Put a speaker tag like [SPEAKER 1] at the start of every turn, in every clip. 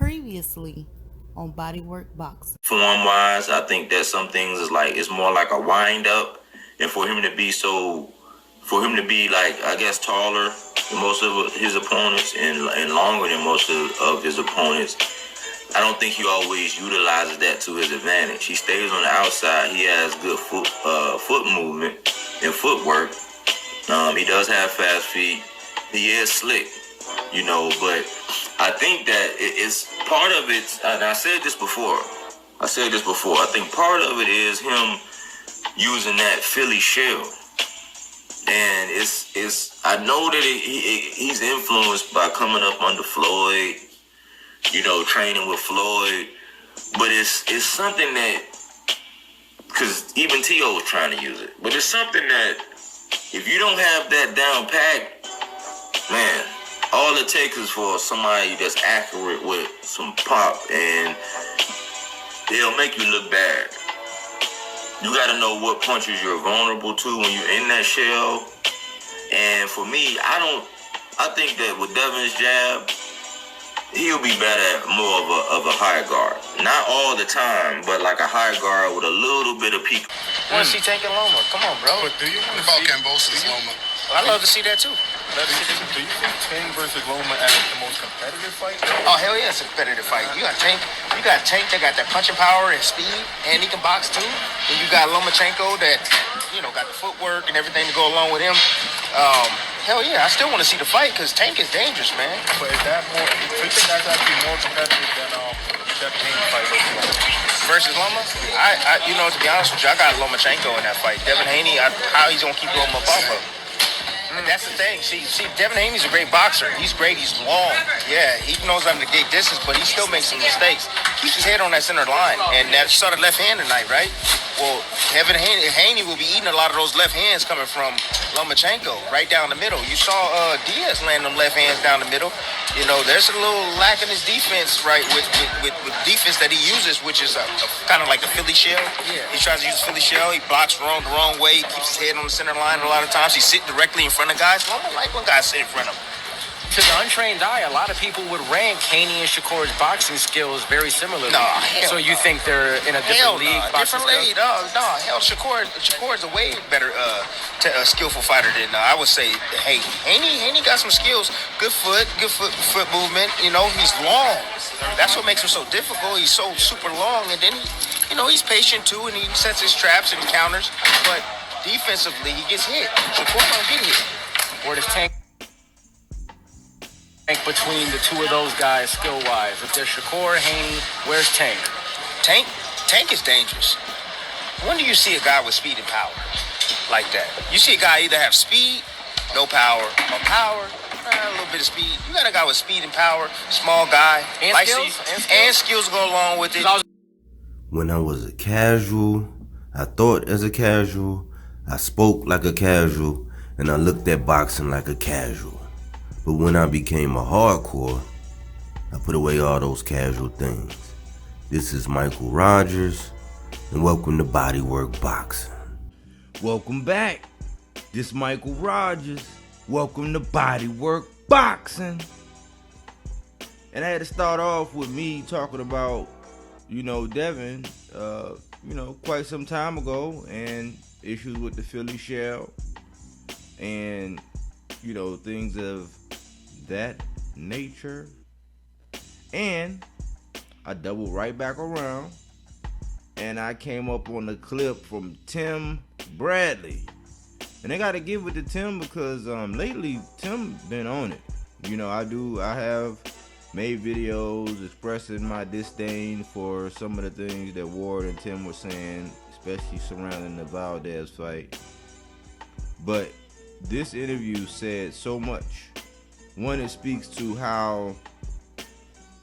[SPEAKER 1] Previously on Bodywork Boxing.
[SPEAKER 2] Form wise, I think that some things is like it's more like a wind up, and for him to be like I guess taller than most of his opponents and longer than most of his opponents, I don't think he always utilizes that to his advantage. He stays on the outside. He has good foot movement and footwork. He does have fast feet. He is slick, but I think that it's part of it, and I said this before. I think part of it is him using that Philly shell, and I know that he's influenced by coming up under Floyd, training with Floyd, but it's something that, because even T.O. was trying to use it, but it's something that if you don't have that down pat, man, all it takes is for somebody that's accurate with some pop, and they'll make you look bad. You got to know what punches you're vulnerable to when you're in that shell. And for me, I think that with Devin's jab, he'll be better at more of a high guard. Not all the time, but like a high guard with a little bit of peak.
[SPEAKER 3] I want to see Tank and Loma. Come on, bro.
[SPEAKER 4] But do you want to see Cambosa's Loma?
[SPEAKER 3] I'd love to see that too.
[SPEAKER 4] Do you think Tank versus Loma as the most competitive fight?
[SPEAKER 3] Oh, hell yeah, it's a competitive fight. You got Tank that got that punching power and speed, and he can box too. And you got Lomachenko that, got the footwork and everything to go along with him. Hell yeah, I still want to see the fight because Tank is dangerous, man.
[SPEAKER 4] But is that more? Do you think that's actually more competitive than Devin Haney fight
[SPEAKER 3] versus Loma? To be honest with you, I got Lomachenko in that fight. Devin Haney, how he's gonna keep Loma off of? And that's the thing. See, Devin Haney's a great boxer. He's great. He's long. Yeah, he knows how to negate distance, but he still makes some mistakes. Keeps his head on that center line, and that started left hand tonight, right? Well, Devin Haney will be eating a lot of those left hands coming from Lomachenko right down the middle. You saw Diaz land them left hands down the middle. There's a little lack in his defense, right, with defense that he uses, which is kind of like the Philly shell. Yeah. He tries to use the Philly shell. He blocks the wrong way. He keeps his head on the center line a lot of times. He's sitting directly in front of guys. I don't like when guys sit in front of him.
[SPEAKER 5] To the untrained eye, a lot of people would rank Haney and Shakur's boxing skills very similarly. So you think they're in a different league?
[SPEAKER 3] Different league. Hell, Shakur's a way better skillful fighter than I would say. Hey, Haney got some skills. Good foot movement. He's long. That's what makes him so difficult. He's so super long, and then he's patient too, and he sets his traps and counters. But defensively, he gets hit. Shakur don't get hit.
[SPEAKER 5] Where does Tank between the two of those guys skill-wise? If there's Shakur, Haney, where's Tank?
[SPEAKER 3] Tank is dangerous. When do you see a guy with speed and power like that? You see a guy either have speed, no power, or power, a little bit of speed. You got a guy with speed and power, small guy, and skills go along with it.
[SPEAKER 6] When I was a casual, I thought as a casual, I spoke like a casual, and I looked at boxing like a casual. But when I became a hardcore, I put away all those casual things. This is Michael Rogers, and welcome to Bodywork Boxing. Welcome back. This is Michael Rogers. Welcome to Bodywork Boxing. And I had to start off with me talking about, Devin, quite some time ago, and issues with the Philly shell, and, things of that nature. And I doubled right back around, and I came up on the clip from Tim Bradley. And I gotta give it to Tim because lately Tim been on it. I have made videos expressing my disdain for some of the things that Ward and Tim were saying, especially surrounding the Valdez fight. But this interview said so much. One, it speaks to how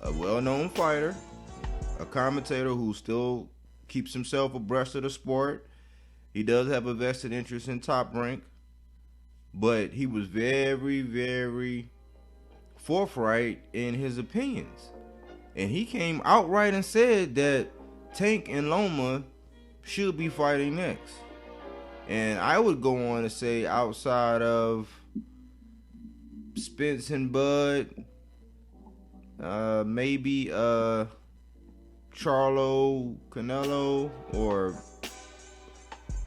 [SPEAKER 6] a well-known fighter, a commentator who still keeps himself abreast of the sport, he does have a vested interest in Top Rank, but he was very, very forthright in his opinions. And he came outright and said that Tank and Loma should be fighting next. And I would go on to say, outside of Spence and Bud,
[SPEAKER 7] maybe Charlo Canelo or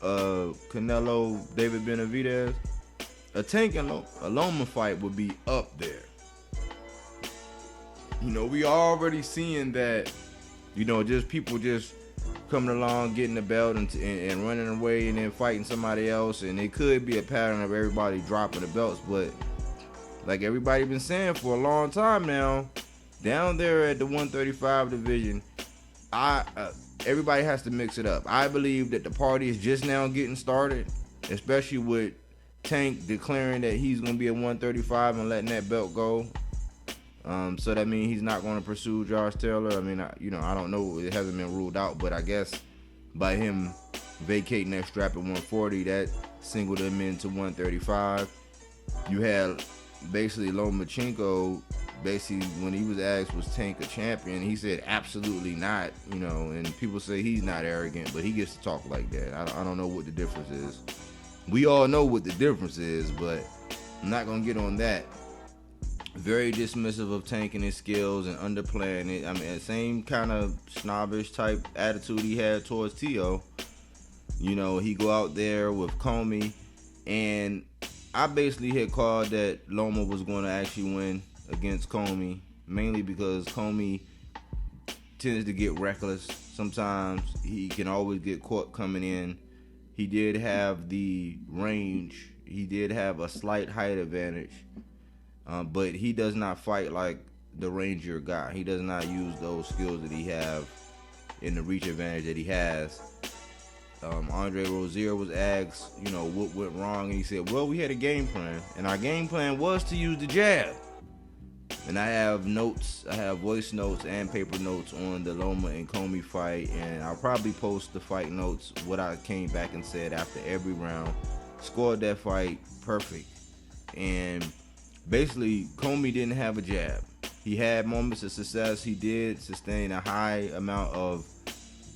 [SPEAKER 7] Canelo David Benavidez. A Tank and a Loma fight would be up there. You know, we already seeing that, you know, just people just coming along, getting the belt and running away and then fighting somebody else. And it could be a pattern of everybody dropping the belts. But like everybody been saying for a long time now, down there at the 135 division, everybody has to mix it up. I believe that the party is just now getting started, especially with Tank declaring that he's going to be at 135 and letting that belt go. So that means he's not going to pursue Josh Taylor. I mean, I don't know. It hasn't been ruled out, but I guess by him vacating that strap at 140, that singled him into 135. You had basically Lomachenko. Basically, when he was asked, was Tank a champion, he said absolutely not. You know, and people say he's not arrogant, but he gets to talk like that. I don't know what the difference is. We all know what the difference is, but I'm not gonna get on that. Very dismissive of Tank and his skills and underplaying it. I mean, the same kind of snobbish type attitude he had towards Tio. You know, he go out there with Commey, and I basically had called that Loma was going to actually win against Commey, mainly because Commey tends to get reckless. Sometimes he can always get caught coming in. He did have the range. He did have a slight height advantage. But he does not fight like the Ranger guy. He does not use those skills that he have in the reach advantage that he has. Andre Rozier was asked, you know, what went wrong, and he said, well, we had a game plan, and our game plan was to use the jab. And I have notes, I have voice notes and paper notes on the Loma and Commey fight, and I'll probably post the fight notes, what I came back and said after every round. Scored that fight perfect. And basically, Commey didn't have a jab. He had moments of success. He did sustain a high amount of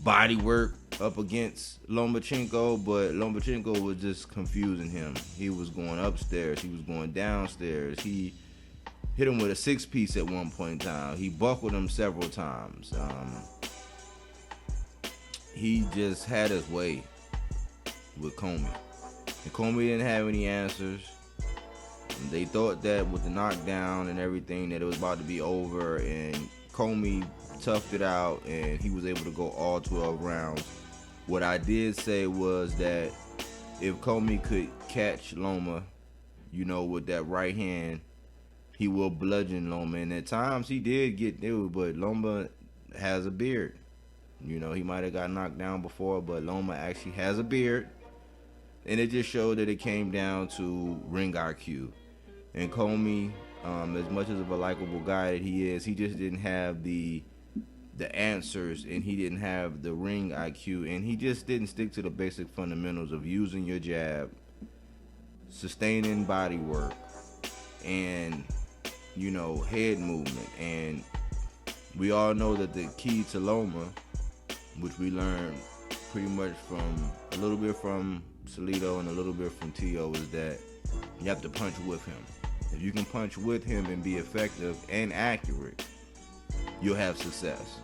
[SPEAKER 7] body work up against Lomachenko, but Lomachenko was just confusing him. He was going upstairs. He was going downstairs. He hit him with a 6-piece at one point in time. He buckled him several times. He just had his way with Commey. And Commey didn't have any answers. They thought that with the knockdown and everything that it was about to be over, and Commey toughed it out and he was able to go all 12 rounds. What I did say was that if Commey could catch Loma, you know, with that right hand, he will bludgeon Loma. And at times he did get through, but Loma has a beard. You know, he might have got knocked down before, but Loma actually has a beard. And it just showed that it came down to ring IQ. And Commey, as much as of a likable guy that he is, he just didn't have the answers, and he didn't have the ring IQ, and he just didn't stick to the basic fundamentals of using your jab, sustaining body work, and, you know, head movement. And we all know that the key to Loma, which we learned pretty much from a little bit from Salido and a little bit from Tio, is that you have to punch with him. If you can punch with him and be effective and accurate, you'll have success.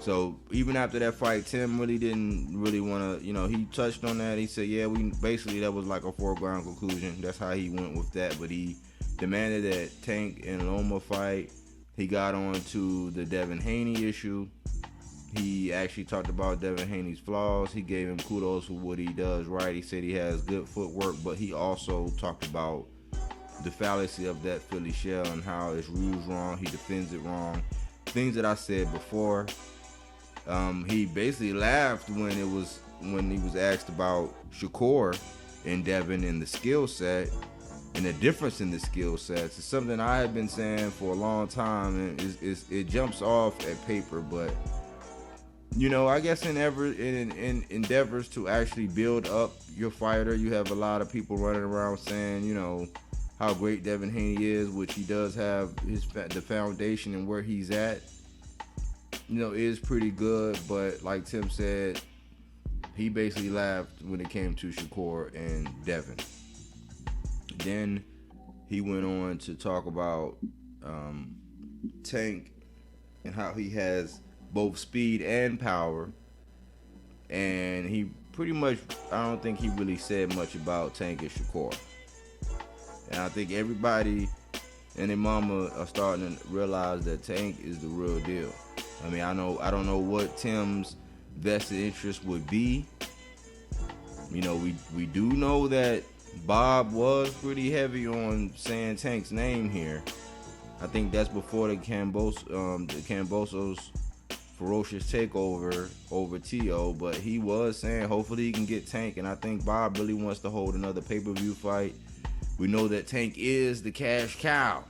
[SPEAKER 7] So even after that fight, Tim really didn't really want to, you know, he touched on that. He said, yeah, that was like a foregone conclusion. That's how he went with that. But he demanded that Tank and Loma fight. He got on to the Devin Haney issue. He actually talked about Devin Haney's flaws. He gave him kudos for what he does right. He said he has good footwork, but he also talked about the fallacy of that Philly shell and how it's used wrong. He defends it wrong. Things that I said before. He basically laughed when he was asked about Shakur and Devin and the skill set and the difference in the skill sets. It's something I have been saying for a long time, and it jumps off at paper, but you know, I guess in endeavors to actually build up your fighter, you have a lot of people running around saying, you know, how great Devin Haney is, which he does have the foundation and where he's at, you know, is pretty good. But like Tim said, he basically laughed when it came to Shakur and Devin. Then he went on to talk about Tank and how he has both speed and power. And he pretty much, I don't think he really said much about Tank and Shakur. And I think everybody and their mama are starting to realize that Tank is the real deal. I mean, I don't know what Tim's vested interest would be. You know, we do know that Bob was pretty heavy on saying Tank's name here. I think that's before the Cambosos ferocious takeover over T.O., but he was saying hopefully he can get Tank, and I think Bob really wants to hold another pay-per-view fight. We know that Tank is the cash cow,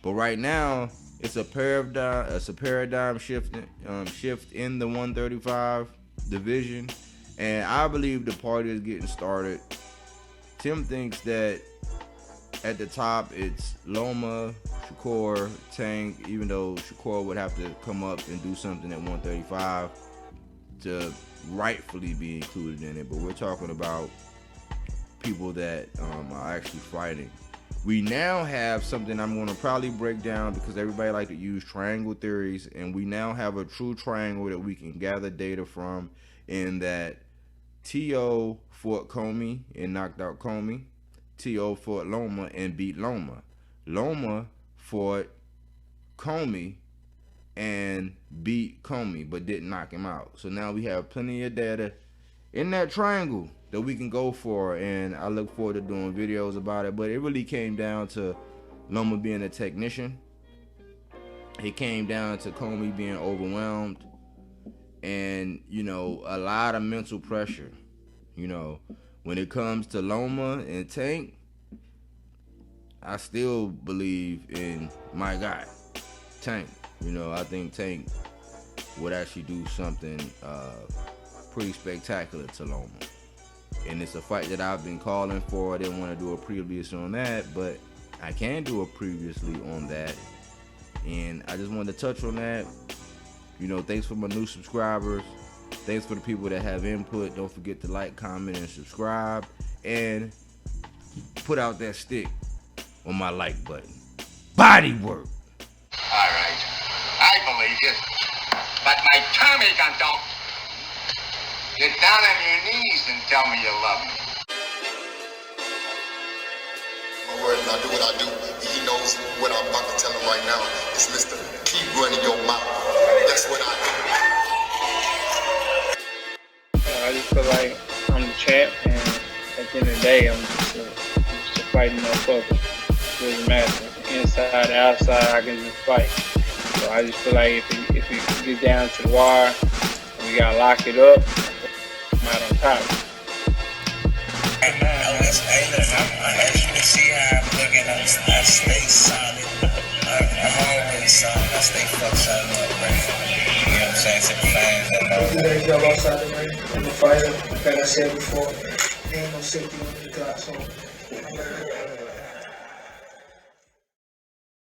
[SPEAKER 7] but right now it's a paradigm shift in the 135 division, and I believe the party is getting started. Tim thinks that at the top it's Loma, Shakur, Tank, even though Shakur would have to come up and do something at 135 to rightfully be included in it. But we're talking about people that are actually fighting. We now have something I'm going to probably break down because everybody like to use triangle theories, and we now have a true triangle that we can gather data from, in that T.O. fought Commey and knocked out Commey. T.O. fought Loma and beat Loma. Loma fought Commey and beat Commey but didn't knock him out. So now we have plenty of data in that triangle that we can go for, and I look forward to doing videos about it. But it really came down to Loma being a technician. It came down to Commey being overwhelmed, and you know, a lot of mental pressure. You know, when it comes to Loma and Tank, I still believe in my guy, Tank. You know, I think Tank would actually do something pretty spectacular to Loma. And it's a fight that I've been calling for. I didn't want to do a previous on that, but I can do a previously on that. And I just wanted to touch on that. You know, thanks for my new subscribers. Thanks for the people that have input. Don't forget to like, comment, and subscribe. And put out that stick on my like button. Body work.
[SPEAKER 8] All right. I believe you. But my Tommy gun don't. Get down on your knees and tell me you love me.
[SPEAKER 9] My word, and I do what I do. He knows what I'm about to tell him right now. It's Mr. Keep running your mouth. That's what I do.
[SPEAKER 10] I just feel like I'm the champ, and at the end of the day, I'm just a fighting motherfucker. It doesn't matter. Inside, outside, I can just fight. So I just feel like if it gets down to the wire, we gotta lock it up. I'm out on top.
[SPEAKER 11] As you can see how I'm looking, I stay solid. I'm always solid. I stay fucked solid up, right? You know what I'm saying? To the fans that know.
[SPEAKER 12] Today, y'all outside the ring. I'm a fighter. Like I said before, there ain't no safety on the clock, so